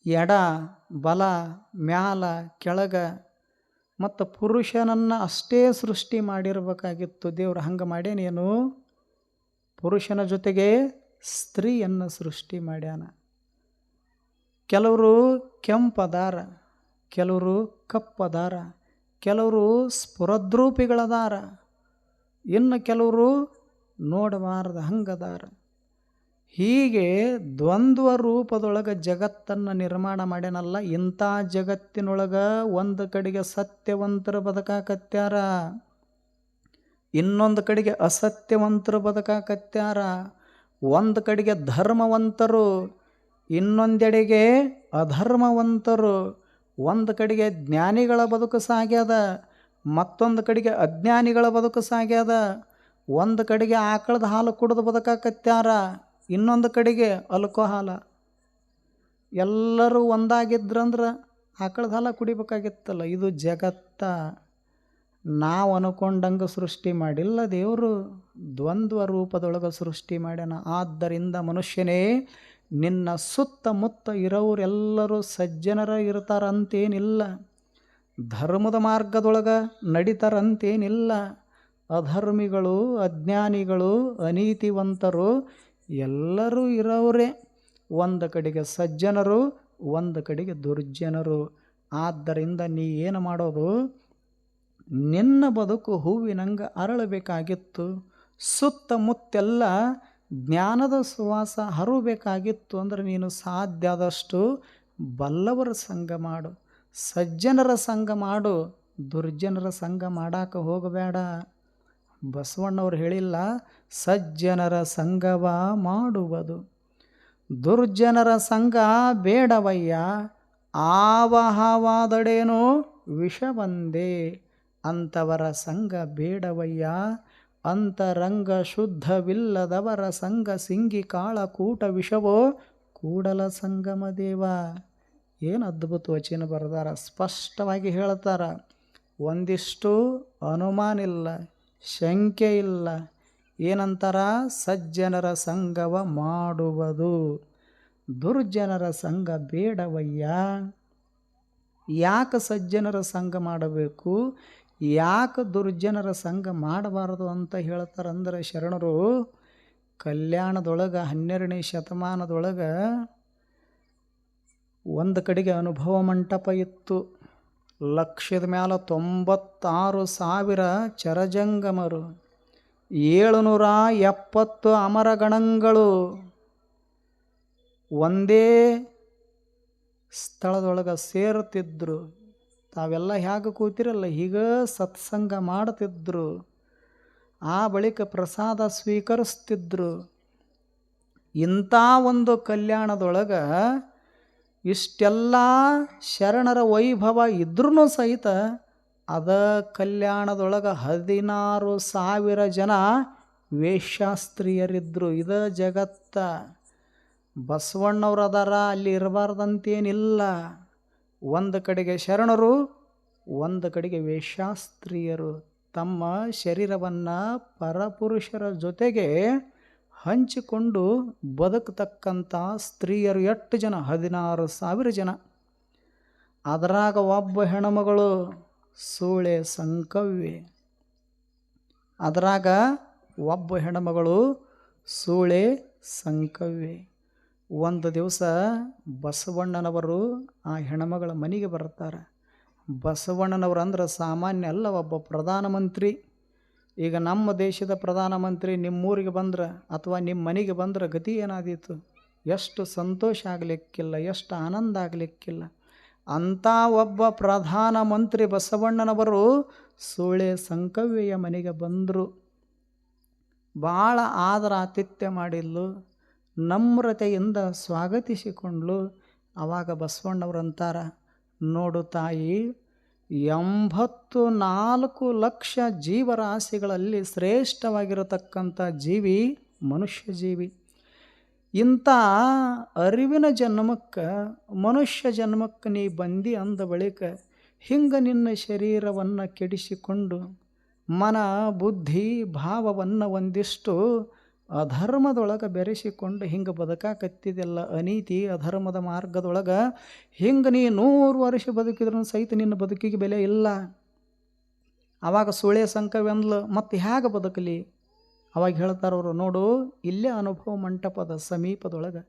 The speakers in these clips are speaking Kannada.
ಎಡ ಬಲ ಮ್ಯಾಲ ಕೆಳಗ ಮತ್ತು ಪುರುಷನನ್ನು ಅಷ್ಟೇ ಸೃಷ್ಟಿ ಮಾಡಿರಬೇಕಾಗಿತ್ತು. ದೇವ್ರು ಹಂಗೆ ಮಾಡ್ಯಾನೇನು? ಪುರುಷನ ಜೊತೆಗೆ ಸ್ತ್ರೀಯನ್ನು ಸೃಷ್ಟಿ ಮಾಡ್ಯಾನ. ಕೆಲವರು ಕೆಂಪದಾರ, ಕೆಲವರು ಕಪ್ಪದಾರ, ಕೆಲವರು ಸ್ಫುರದ್ರೂಪಿಗಳದಾರ, ಇನ್ನು ಕೆಲವರು ನೋಡಬಾರ್ದು ಹಂಗದಾರ. ಹೀಗೆ ದ್ವಂದ್ವ ರೂಪದೊಳಗೆ ಜಗತ್ತನ್ನು ನಿರ್ಮಾಣ ಮಾಡ್ಯಾನಲ್ಲ. ಇಂಥ ಜಗತ್ತಿನೊಳಗೆ ಒಂದು ಕಡೆಗೆ ಸತ್ಯವಂತರು ಬದುಕಾಕತ್ಯಾರ, ಇನ್ನೊಂದು ಕಡೆಗೆ ಅಸತ್ಯವಂತರು ಬದುಕಾಕತ್ಯಾರ. ಒಂದು ಕಡೆಗೆ ಧರ್ಮವಂತರು, ಇನ್ನೊಂದೆಡೆಗೆ ಅಧರ್ಮವಂತರು. ಒಂದು ಕಡೆಗೆ ಜ್ಞಾನಿಗಳ ಬದುಕು ಸಾಗ್ಯದ, ಮತ್ತೊಂದು ಕಡೆಗೆ ಅಜ್ಞಾನಿಗಳ ಬದುಕು ಸಾಗ್ಯದ. ಒಂದು ಕಡೆಗೆ ಆಕಳದ ಹಾಲು ಕುಡಿದು ಬದುಕಾಕತ್ಯಾರ, ಇನ್ನೊಂದು ಕಡೆಗೆ ಅಲ್ಕೋಹಾಲ. ಎಲ್ಲರೂ ಒಂದಾಗಿದ್ರಂದ್ರೆ ಆಕಳದ ಹಾಲು ಕುಡಿಬೇಕಾಗಿತ್ತಲ್ಲ. ಇದು ಜಗತ್ತ. ನಾವು ಅನ್ಕೊಂಡಂಗೆ ಸೃಷ್ಟಿ ಮಾಡಿಲ್ಲ ದೇವರು, ದ್ವಂದ್ವ ರೂಪದೊಳಗೆ ಸೃಷ್ಟಿ ಮಾಡ್ಯಾನ. ಆದ್ದರಿಂದ ಮನುಷ್ಯನೇ, ನಿನ್ನ ಸುತ್ತಮುತ್ತ ಇರೋರೆಲ್ಲರೂ ಸಜ್ಜನರ ಇರ್ತಾರಂತೇನಿಲ್ಲ, ಧರ್ಮದ ಮಾರ್ಗದೊಳಗೆ ನಡೀತಾರಂತೇನಿಲ್ಲ. ಅಧರ್ಮಿಗಳು, ಅಜ್ಞಾನಿಗಳು, ಅನೀತಿವಂತರು ಎಲ್ಲರೂ ಇರೋರೇ. ಒಂದು ಕಡೆಗೆ ಸಜ್ಜನರು, ಒಂದು ಕಡೆಗೆ ದುರ್ಜನರು. ಆದ್ದರಿಂದ ನೀ ಏನು ಮಾಡೋದು? ನಿನ್ನ ಬದುಕು ಹೂವಿನಂಗೆ ಅರಳಬೇಕಾಗಿತ್ತು. ಸುತ್ತಮುತ್ತೆಲ್ಲ ಜ್ಞಾನದ ಸುವಾಸ ಹರಬೇಕಾಗಿತ್ತು. ಅಂದರೆ ನೀನು ಸಾಧ್ಯ ಆದಷ್ಟು ಬಲ್ಲವರ ಸಂಘ ಮಾಡು, ಸಜ್ಜನರ ಸಂಘ ಮಾಡು, ದುರ್ಜನರ ಸಂಘ ಮಾಡಾಕ ಹೋಗಬೇಡ. ಬಸವಣ್ಣವ್ರು ಹೇಳಿಲ್ಲ, ಸಜ್ಜನರ ಸಂಘವ ಮಾಡುವುದು, ದುರ್ಜನರ ಸಂಘ ಬೇಡವಯ್ಯ, ಆವಹಾವಾದಡೇನೋ ವಿಷ ಬಂದೆ, ಅಂಥವರ ಸಂಘ ಬೇಡವಯ್ಯ, ಅಂತರಂಗ ಶುದ್ಧವಿಲ್ಲದವರ ಸಂಘ ಸಿಂಗಿ ಕಾಳ ಕೂಟ ವಿಷವೋ ಕೂಡಲ ಸಂಗಮ ದೇವ. ಏನು ಅದ್ಭುತ ವಚನ ಬರೆದಾರ, ಸ್ಪಷ್ಟವಾಗಿ ಹೇಳ್ತಾರ. ಒಂದಿಷ್ಟು ಅನುಮಾನ ಇಲ್ಲ, ಶಂಕೆ ಇಲ್ಲ. ಏನಂತಾರ? ಸಜ್ಜನರ ಸಂಘವ ಮಾಡುವುದು, ದುರ್ಜನರ ಸಂಘ ಬೇಡವಯ್ಯ. ಯಾಕೆ ಸಜ್ಜನರ ಸಂಘ ಮಾಡಬೇಕು, ಯಾಕೆ ದುರ್ಜನರ ಸಂಘ ಮಾಡಬಾರದು ಅಂತ ಹೇಳ್ತಾರಂದ್ರೆ ಶರಣರು, ಕಲ್ಯಾಣದೊಳಗೆ 12ನೇ ಶತಮಾನದೊಳಗೆ ಒಂದು ಕಡೆಗೆ ಅನುಭವ ಮಂಟಪ ಇತ್ತು. ಲಕ್ಷದ ಮ್ಯಾಲ 96,000 ಚರಜಂಗಮರು, 770 ಅಮರಗಣಗಳು ಒಂದೇ ಸ್ಥಳದೊಳಗೆ ಸೇರುತ್ತಿದ್ದರು. ತಾವೆಲ್ಲ ಹೇಗೆ ಕೂತಿರಲ್ಲ ಹೀಗೆ ಸತ್ಸಂಗ ಮಾಡ್ತಿದ್ರು. ಆ ಬಳಿಕ ಪ್ರಸಾದ ಸ್ವೀಕರಿಸ್ತಿದ್ರು. ಇಂಥ ಒಂದು ಕಲ್ಯಾಣದೊಳಗೆ ಇಷ್ಟೆಲ್ಲ ಶರಣರ ವೈಭವ ಇದ್ರೂ ಸಹಿತ ಅದ ಕಲ್ಯಾಣದೊಳಗೆ 16,000 ಜನ ವೇಶ್ಯಾಸ್ತ್ರೀಯರಿದ್ದರು. ಇದ ಜಗತ್ತ. ಬಸವಣ್ಣವ್ರು ಅದಾರ, ಅಲ್ಲಿ ಇರಬಾರ್ದಂತೇನಿಲ್ಲ. ಒಂದು ಕಡೆಗೆ ಶರಣರು, ಒಂದು ಕಡೆಗೆ ವೇಶ್ಯಾಸ್ತ್ರೀಯರು. ತಮ್ಮ ಶರೀರವನ್ನು ಪರಪುರುಷರ ಜೊತೆಗೆ ಹಂಚಿಕೊಂಡು ಬದುಕತಕ್ಕಂಥ ಸ್ತ್ರೀಯರು ಎಷ್ಟು ಜನ? 16,000 ಜನ. ಅದರಾಗ ಒಬ್ಬ ಹೆಣ್ಮಗಳು ಸೂಳೆ ಸಂಕವ್ವೆ. ಅದರಾಗ ಒಬ್ಬ ಹೆಣ್ಮಗಳು ಸೂಳೆ ಸಂಕವ್ವೆ. ಒಂದು ದಿವಸ ಬಸವಣ್ಣನವರು ಆ ಹೆಣ್ಮಗಳ ಮನೆಗೆ ಬರ್ತಾರೆ. ಬಸವಣ್ಣನವರು ಅಂದ್ರೆ ಸಾಮಾನ್ಯ ಅಲ್ಲ, ಒಬ್ಬ ಪ್ರಧಾನಮಂತ್ರಿ. ಈಗ ನಮ್ಮ ದೇಶದ ಪ್ರಧಾನಮಂತ್ರಿ ನಿಮ್ಮೂರಿಗೆ ಬಂದ್ರೆ ಅಥವಾ ನಿಮ್ಮ ಮನೆಗೆ ಬಂದ್ರೆ ಗತಿ ಏನಾದೀತು? ಎಷ್ಟು ಸಂತೋಷ ಆಗಲಿಕ್ಕಿಲ್ಲ, ಎಷ್ಟು ಆನಂದ ಆಗಲಿಕ್ಕಿಲ್ಲ. ಅಂಥ ಒಬ್ಬ ಪ್ರಧಾನಮಂತ್ರಿ ಬಸವಣ್ಣನವರು ಸೂಳೆ ಸಂಕವ್ಯೆಯ ಮನೆಗೆ ಬಂದರು. ಭಾಳ ಆದರ ಆತಿಥ್ಯ ಮಾಡಿದ್ಲು, ನಮ್ರತೆಯಿಂದ ಸ್ವಾಗತಿಸಿಕೊಂಡ್ಲು. ಆವಾಗ ಬಸವಣ್ಣವ್ರು ಅಂತಾರ, ನೋಡು ತಾಯಿ, 84 ಲಕ್ಷ ಜೀವರಾಶಿಗಳಲ್ಲಿ ಶ್ರೇಷ್ಠವಾಗಿರತಕ್ಕಂಥ ಜೀವಿ ಮನುಷ್ಯ ಜೀವಿ. ಇಂಥ ಅರಿವಿನ ಜನ್ಮಕ್ಕೆ, ಮನುಷ್ಯ ಜನ್ಮಕ್ಕೆ ನೀ ಬಂದಿ ಅಂದ ಬಳಿಕ ಹಿಂಗೆ ನಿನ್ನ ಶರೀರವನ್ನು ಕೆಡಿಸಿಕೊಂಡು ಮನ ಬುದ್ಧಿ ಭಾವವನ್ನು ಒಂದಿಷ್ಟು ಅಧರ್ಮದೊಳಗೆ ಬೆರೆಸಿಕೊಂಡು ಹಿಂಗೆ ಬದುಕಾಕತ್ತಿದೆಲ್ಲ, ಅನೀತಿ ಅಧರ್ಮದ ಮಾರ್ಗದೊಳಗೆ ಹಿಂಗೆ ನೀ 100 ವರ್ಷ ಬದುಕಿದ್ರೂ ಸಹಿತ ನಿನ್ನ ಬದುಕಿಗೆ ಬೆಲೆ ಇಲ್ಲ. ಆವಾಗ ಸುಳೆ ಸಂಕವೆಂದ್ಲು, ಮತ್ತು ಹೇಗೆ ಬದುಕಲಿ? ಅವಾಗ ಹೇಳ್ತಾರವರು, ನೋಡು ಇಲ್ಲೇ ಅನುಭವ ಮಂಟಪದ ಸಮೀಪದೊಳಗೆ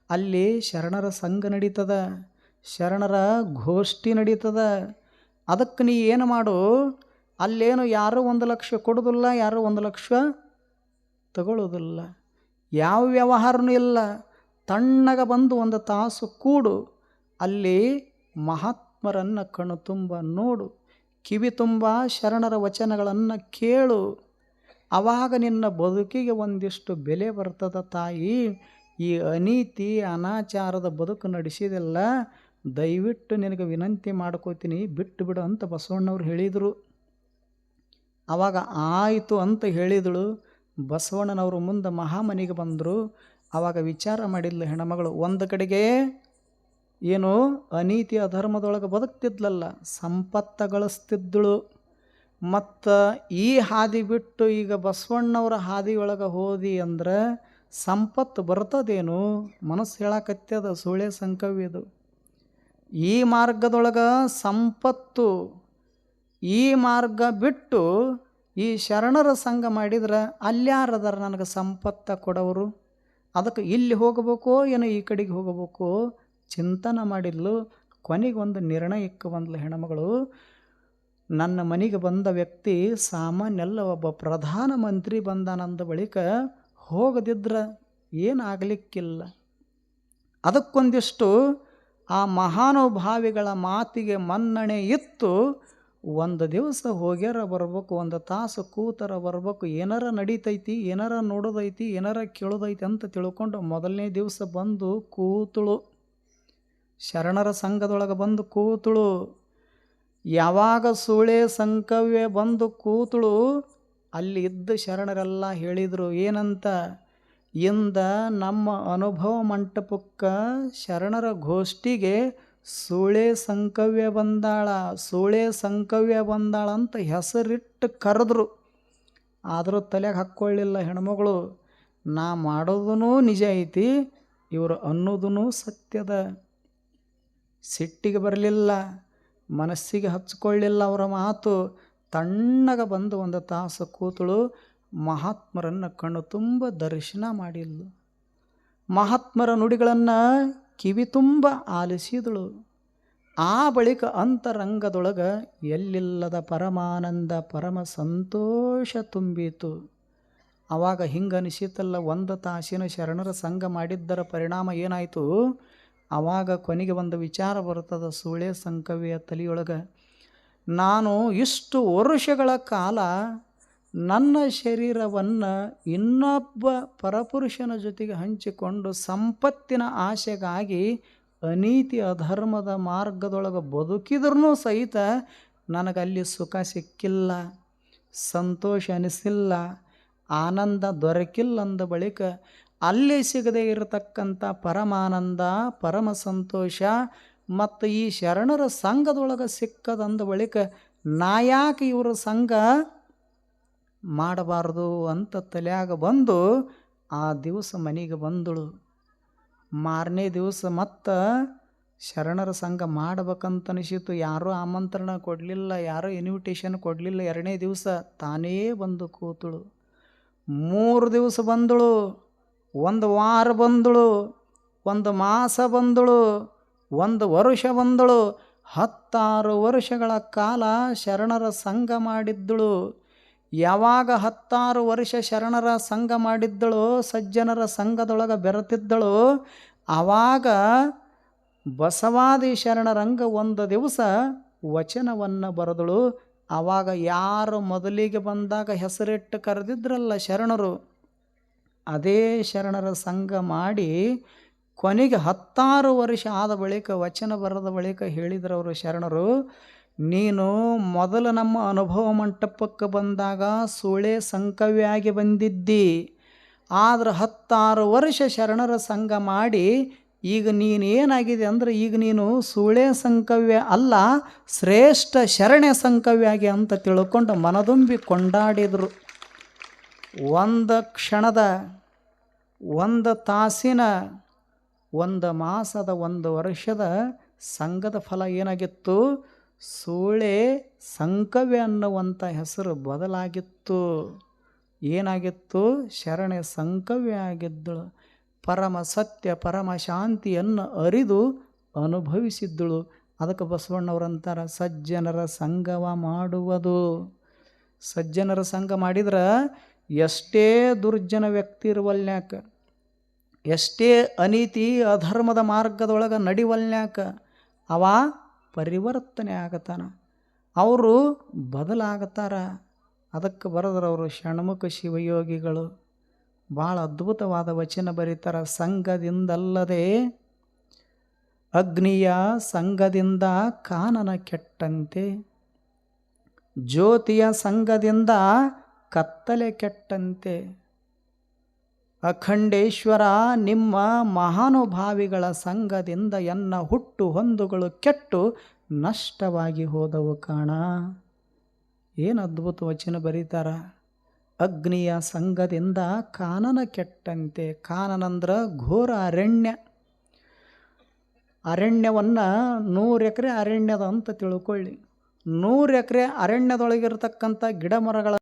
ಅಲ್ಲಿ ಶರಣರ ಸಂಘ ನಡೀತದ, ಶರಣರ ಗೋಷ್ಠಿ ನಡೀತದ. ಅದಕ್ಕೆ ನೀ ಏನು ಮಾಡು, ಅಲ್ಲೇನು ಯಾರೂ 1 ಲಕ್ಷ ಕೊಡೋದಿಲ್ಲ, ಯಾರೂ 1 ಲಕ್ಷ ತಗೊಳ್ಳೋದಿಲ್ಲ, ಯಾವ ವ್ಯವಹಾರನೂ ಇಲ್ಲ. ತಣ್ಣಗೆ ಬಂದು 1 ತಾಸು ಕೂಡು, ಅಲ್ಲಿ ಮಹಾತ್ಮರನ್ನು ಕಣ್ಣು ತುಂಬ ನೋಡು, ಕಿವಿ ತುಂಬ ಶರಣರ ವಚನಗಳನ್ನು ಕೇಳು. ಆವಾಗ ನಿನ್ನ ಬದುಕಿಗೆ ಒಂದಿಷ್ಟು ಬೆಲೆ ಬರ್ತದ ತಾಯಿ. ಈ ಅನೀತಿ ಅನಾಚಾರದ ಬದುಕು ನಡೆಸಿದೆಲ್ಲ, ದಯವಿಟ್ಟು ನಿನಗೆ ವಿನಂತಿ ಮಾಡ್ಕೋತೀನಿ, ಬಿಟ್ಟು ಬಿಡು ಅಂತ ಬಸವಣ್ಣವ್ರು ಹೇಳಿದರು. ಆವಾಗ ಆಯಿತು ಅಂತ ಹೇಳಿದಳು. ಬಸವಣ್ಣನವರು ಮುಂದೆ ಮಹಾಮನಿಗೆ ಬಂದರು. ಆವಾಗ ವಿಚಾರ ಮಾಡಿದ್ಲು ಹೆಣ್ಮಗಳು. ಒಂದು ಕಡೆಗೆ ಏನು ಅನೀತಿ ಅಧರ್ಮದೊಳಗೆ ಬದುಕ್ತಿದ್ಲಲ್ಲ, ಸಂಪತ್ತ ಗಳಿಸ್ತಿದ್ದಳು. ಮತ್ತು ಈ ಹಾದಿ ಬಿಟ್ಟು ಈಗ ಬಸವಣ್ಣವರ ಹಾದಿಯೊಳಗೆ ಹೋದಿ ಅಂದ್ರೆ ಸಂಪತ್ತು ಬರ್ತದೇನು? ಮನಸ್ಸು ಹೇಳಕತ್ಯದ, ಸುಳೆ ಸಂಕವ್ಯದು. ಈ ಮಾರ್ಗದೊಳಗೆ ಸಂಪತ್ತು, ಈ ಮಾರ್ಗ ಬಿಟ್ಟು ಈ ಶರಣರ ಸಂಘ ಮಾಡಿದ್ರೆ ಅಲ್ಯಾರದಾರ ನನಗೆ ಸಂಪತ್ತ ಕೊಡೋರು? ಅದಕ್ಕೆ ಇಲ್ಲಿ ಹೋಗಬೇಕೋ ಏನೋ ಈ ಕಡೆಗೆ ಹೋಗಬೇಕು ಚಿಂತನೆ ಮಾಡಿದ್ಲು. ಕೊನೆಗೆ ಒಂದು ನಿರ್ಣಯಕ್ಕೆ ಬಂದ್ಲು ಹೆಣ್ಮಗಳು. ನನ್ನ ಮನೆಗೆ ಬಂದ ವ್ಯಕ್ತಿ ಸಾಮಾನ್ಯಲ್ಲ, ಒಬ್ಬ ಪ್ರಧಾನಮಂತ್ರಿ ಬಂದಾನಂದ ಬಳಿಕ ಹೋಗದಿದ್ರೆ ಏನಾಗಲಿಕ್ಕಿಲ್ಲ. ಅದಕ್ಕೊಂದಿಷ್ಟು ಆ ಮಹಾನುಭಾವಿಗಳ ಮಾತಿಗೆ ಮನ್ನಣೆ ಇತ್ತು. 1 ದಿವಸ ಹೋಗ್ಯಾರ ಬರ್ಬೇಕು, 1 ತಾಸು ಕೂತರ ಬರ್ಬೇಕು, ಏನಾರ ನಡೀತೈತಿ, ಏನಾರ ನೋಡೋದೈತಿ, ಏನಾರ ಕೇಳೋದೈತಿ ಅಂತ ತಿಳ್ಕೊಂಡು ಮೊದಲನೇ ದಿವಸ ಬಂದು ಕೂತಳು. ಶರಣರ ಸಂಘದೊಳಗೆ ಬಂದು ಕೂತಳು. ಯಾವಾಗ ಸುಳೆ ಸಂಕವ್ಯ ಬಂದು ಕೂತಳು, ಅಲ್ಲಿ ಇದ್ದ ಶರಣರೆಲ್ಲ ಹೇಳಿದರು ಏನಂತ, ಇಂದ ನಮ್ಮ ಅನುಭವ ಮಂಟಪಕ್ಕೆ ಶರಣರ ಗೋಷ್ಠಿಗೆ ಸುಳೆ ಸಂಕವ್ಯ ಬಂದಾಳ, ಸುಳೆ ಸಂಕವ್ಯ ಬಂದಾಳ ಅಂತ ಹೆಸರಿಟ್ಟು ಕರೆದ್ರು. ಆದರೂ ತಲೆಗೆ ಹಾಕ್ಕೊಳ್ಳಿಲ್ಲ ಹೆಣ್ಮಗಳು. ನಾ ಮಾಡೋದೂ ನಿಜ ಐತಿ, ಇವರು ಅನ್ನೋದೂ ಸತ್ಯದ. ಸಿಟ್ಟಿಗೆ ಬರಲಿಲ್ಲ, ಮನಸ್ಸಿಗೆ ಹಚ್ಕೊಳ್ಳಿಲ್ಲ ಅವರ ಮಾತು. ತಣ್ಣಗೆ ಬಂದು 1 ತಾಸು ಕೂತಳು. ಮಹಾತ್ಮರನ್ನು ಕಣ್ಣು ತುಂಬ ದರ್ಶನ ಮಾಡಿದ್ಳು. ಮಹಾತ್ಮರ ನುಡಿಗಳನ್ನು ಕಿವಿ ತುಂಬ ಆಲಿಸಿದಳು. ಆ ಬಳಿಕ ಅಂತರಂಗದೊಳಗೆ ಎಲ್ಲಿಲ್ಲದ ಪರಮಾನಂದ, ಪರಮ ಸಂತೋಷ ತುಂಬಿತು. ಆವಾಗ ಹಿಂಗನಿಸಿತಲ್ಲ, 1 ತಾಸಿನ ಶರಣರ ಸಂಘ ಮಾಡಿದ್ದರ ಪರಿಣಾಮ ಏನಾಯಿತು? ಆವಾಗ ಕೊನೆಗೆ ಒಂದು ವಿಚಾರ ಬರ್ತದೆ ಸುಳೆ ಸಂಕವ್ಯ ತಲೆಯೊಳಗೆ. ನಾನು ಇಷ್ಟು ವರ್ಷಗಳ ಕಾಲ ನನ್ನ ಶರೀರವನ್ನು ಇನ್ನೊಬ್ಬ ಪರಪುರುಷನ ಜೊತೆಗೆ ಹಂಚಿಕೊಂಡು ಸಂಪತ್ತಿನ ಆಸೆಗಾಗಿ ಅನೀತಿ ಅಧರ್ಮದ ಮಾರ್ಗದೊಳಗೆ ಬದುಕಿದ್ರೂ ಸಹಿತ ನನಗಲ್ಲಿ ಸುಖ ಸಿಕ್ಕಿಲ್ಲ, ಸಂತೋಷ ಅನಿಸಿಲ್ಲ, ಆನಂದ ದೊರಕಿಲ್ಲ. ಅಂದ ಬಳಿಕ ಅಲ್ಲಿ ಸಿಗದೇ ಇರತಕ್ಕಂಥ ಪರಮಾನಂದ, ಪರಮ ಸಂತೋಷ ಮತ್ತು ಈ ಶರಣರ ಸಂಘದೊಳಗೆ ಸಿಕ್ಕದಂದ ಬಳಿಕ ನಾ ಯಾಕೆ ಇವರ ಸಂಘ ಮಾಡಬಾರ್ದು ಅಂತ ತಲೆಯಾಗ ಬಂದು ಆ ದಿವಸ ಮನೆಗೆ ಬಂದಳು. ಮಾರನೇ ದಿವಸ ಮತ್ತು ಶರಣರ ಸಂಘ ಮಾಡ್ಬೇಕಂತನಿಸಿತು. ಯಾರೂ ಆಮಂತ್ರಣ ಕೊಡಲಿಲ್ಲ, ಯಾರೂ ಇನ್ವಿಟೇಷನ್ ಕೊಡಲಿಲ್ಲ. 2ನೇ ದಿವಸ ತಾನೇ ಬಂದು ಕೂತಳು. 3 ದಿವಸ ಬಂದಳು, 1 ವಾರ ಬಂದಳು, 1 ಮಾಸ ಬಂದಳು, 1 ವರ್ಷ ಬಂದಳು. 16 ವರ್ಷಗಳ ಕಾಲ ಶರಣರ ಸಂಘ ಮಾಡಿದ್ದಳು. ಯಾವಾಗ 16 ವರ್ಷ ಶರಣರ ಸಂಘ ಮಾಡಿದ್ದಳು, ಸಜ್ಜನರ ಸಂಘದೊಳಗೆ ಬೆರೆತಿದ್ದಳು, ಆವಾಗ ಬಸವಾದಿ ಶರಣರಂಗ 1 ದಿವಸ ವಚನವನ್ನು ಬರೆದಳು. ಆವಾಗ ಯಾರು ಮೊದಲಿಗೆ ಬಂದಾಗ ಹೆಸರಿಟ್ಟು ಕರೆದಿದ್ರಲ್ಲ ಶರಣರು, ಅದೇ ಶರಣರ ಸಂಘ ಮಾಡಿ ಕೊನೆಗೆ 16 ವರ್ಷ ಆದ ಬಳಿಕ ವಚನ ಬರೆದ ಬಳಿಕ ಹೇಳಿದ್ರವರು ಶರಣರು, ನೀನು ಮೊದಲು ನಮ್ಮ ಅನುಭವ ಮಂಟಪಕ್ಕೆ ಬಂದಾಗ ಸುಳೆ ಸಂಕವ್ಯಾಗಿ ಬಂದಿದ್ದಿ, ಆದ್ರೆ 16 ವರ್ಷ ಶರಣರ ಸಂಘ ಮಾಡಿ ಈಗ ನೀನೇನಾಗಿದೆ ಅಂದರೆ ಈಗ ನೀನು ಸುಳೆ ಸಂಕವ್ಯ ಅಲ್ಲ, ಶ್ರೇಷ್ಠ ಶರಣೆ ಸಂಕವ್ಯಾಗಿ ಅಂತ ತಿಳ್ಕೊಂಡು ಮನದುಂಬಿ ಕೊಂಡಾಡಿದರು. 1 ಕ್ಷಣದ ಒಂದು ತಾಸಿನ, ಒಂದು ಮಾಸದ, ಒಂದು ವರ್ಷದ ಸಂಘದ ಫಲ ಏನಾಗಿತ್ತು? ಸೂಳೆ ಸಂಕವ್ಯ ಅನ್ನುವಂಥ ಹೆಸರು ಬದಲಾಗಿತ್ತು. ಏನಾಗಿತ್ತು? ಶರಣೆ ಸಂಕವ್ಯ ಆಗಿದ್ದಳು. ಪರಮ ಸತ್ಯ ಪರಮ ಶಾಂತಿಯನ್ನು ಅರಿದು ಅನುಭವಿಸಿದ್ದಳು. ಅದಕ್ಕೆ ಬಸವಣ್ಣವರಂತಾರ, ಸಜ್ಜನರ ಸಂಗವ ಮಾಡುವುದು. ಸಜ್ಜನರ ಸಂಘ ಮಾಡಿದ್ರೆ ಎಷ್ಟೇ ದುರ್ಜನ ವ್ಯಕ್ತಿ ಇರುವಲ್ನ್ಯಾಕ, ಎಷ್ಟೇ ಅನೀತಿ ಅಧರ್ಮದ ಮಾರ್ಗದೊಳಗೆ ನಡಿವಲ್ನ್ಯಾಕ ಅವ ಪರಿವರ್ತನೆ ಆಗತಾನ, ಅವರು ಬದಲಾಗತಾರ. ಅದಕ್ಕೆ ಬರೆದ್ರವರು ಷಣ್ಮುಖ ಶಿವಯೋಗಿಗಳು ಭಾಳ ಅದ್ಭುತವಾದ ವಚನ ಬರೀತಾರ. ಸಂಘದಿಂದಲ್ಲದೆ ಅಗ್ನಿಯ ಸಂಘದಿಂದ ಕಾನನ ಕೆಟ್ಟಂತೆ, ಜ್ಯೋತಿಯ ಸಂಘದಿಂದ ಕತ್ತಲೆ ಕೆಟ್ಟಂತೆ. ಅಖಂಡೇಶ್ವರ ನಿಮ್ಮ ಮಹಾನುಭಾವಿಗಳ ಸಂಘದಿಂದ ಎನ್ನ ಹುಟ್ಟು ಹೊಂದುಗಳು ಕೆಟ್ಟು ನಷ್ಟವಾಗಿ ಹೋದವು ಕಾಣ. ಏನು ಅದ್ಭುತ ವಚನ ಬರೀತಾರ. ಅಗ್ನಿಯ ಸಂಘದಿಂದ ಕಾನನ ಕೆಟ್ಟಂತೆ. ಕಾನನಂದ್ರ ಘೋರ ಅರಣ್ಯ. ಅರಣ್ಯವನ್ನು 100 ಎಕರೆ ಅರಣ್ಯದ ಅಂತ ತಿಳ್ಕೊಳ್ಳಿ. 100 ಎಕರೆ ಅರಣ್ಯದೊಳಗಿರ್ತಕ್ಕಂಥ ಗಿಡ ಮರಗಳ